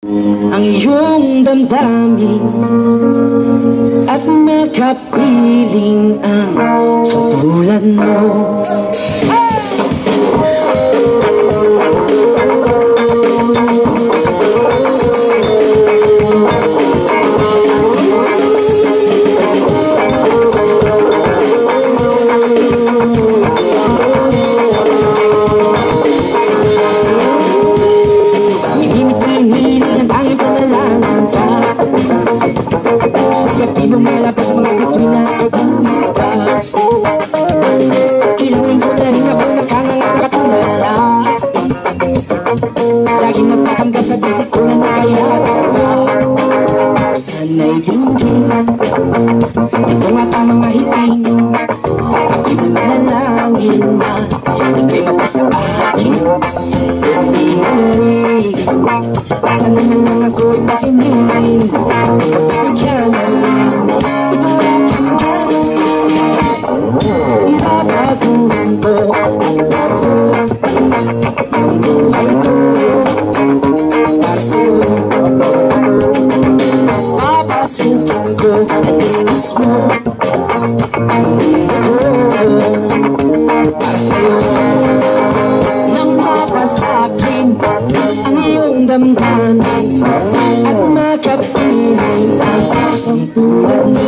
ang iyong damdamin at makapiling ang tulad mo. Lumalapas mga bituin na pag-uwita. Ilang ko na rin ako nakangangakatulala. Laging napapangga sa bisik ko na nakayapa. Sana'y dinggin ito nga pa mga hiting. Ako'y nananalangin na ika'y mapasa akin. Hindi na rin sana na lang ako'y pasinin. Pagkakagyan na rin ibabaguhin ko ang buhay ko para sa'yo. Papasukin ko ang linis mo ang mundo ko para sa'yo. Nang mapasakin ang iyong damdamin at makapiling ang isang tulad mo.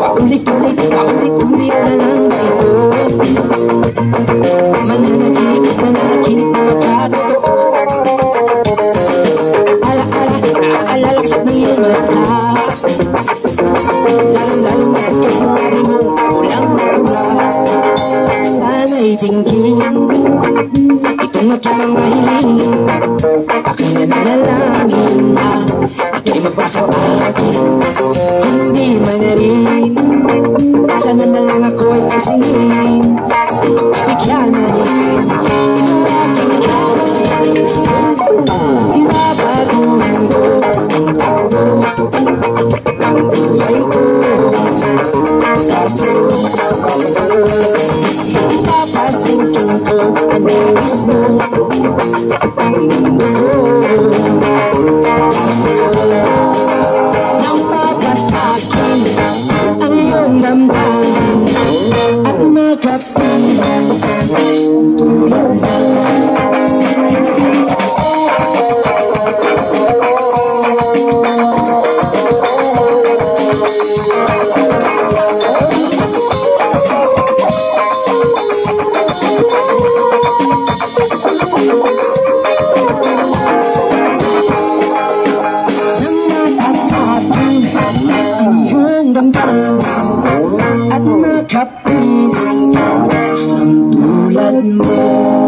Paulit-ulit na lang ito. Mananaginip na magkatotoo. Alalaksak ng iyong mata. Lalong-lalong mapagkas ng labi mo ulang matula. Sana'y dinggin itong aking mga hiling. Ako'y nananalangin na ika'y mapasa akin. Hindi man na rin sana na lang ako ay pasingin. Bigyan na rin ibabaguhin ko ang tao ang buhay ko para sa'yo. Papasukin ko ang nais mo ang mundo ko para sa'yo. Nang papasakin ang iyong damdamin at makapiling ang tulad mo. At makapiling ang isang tulad mo.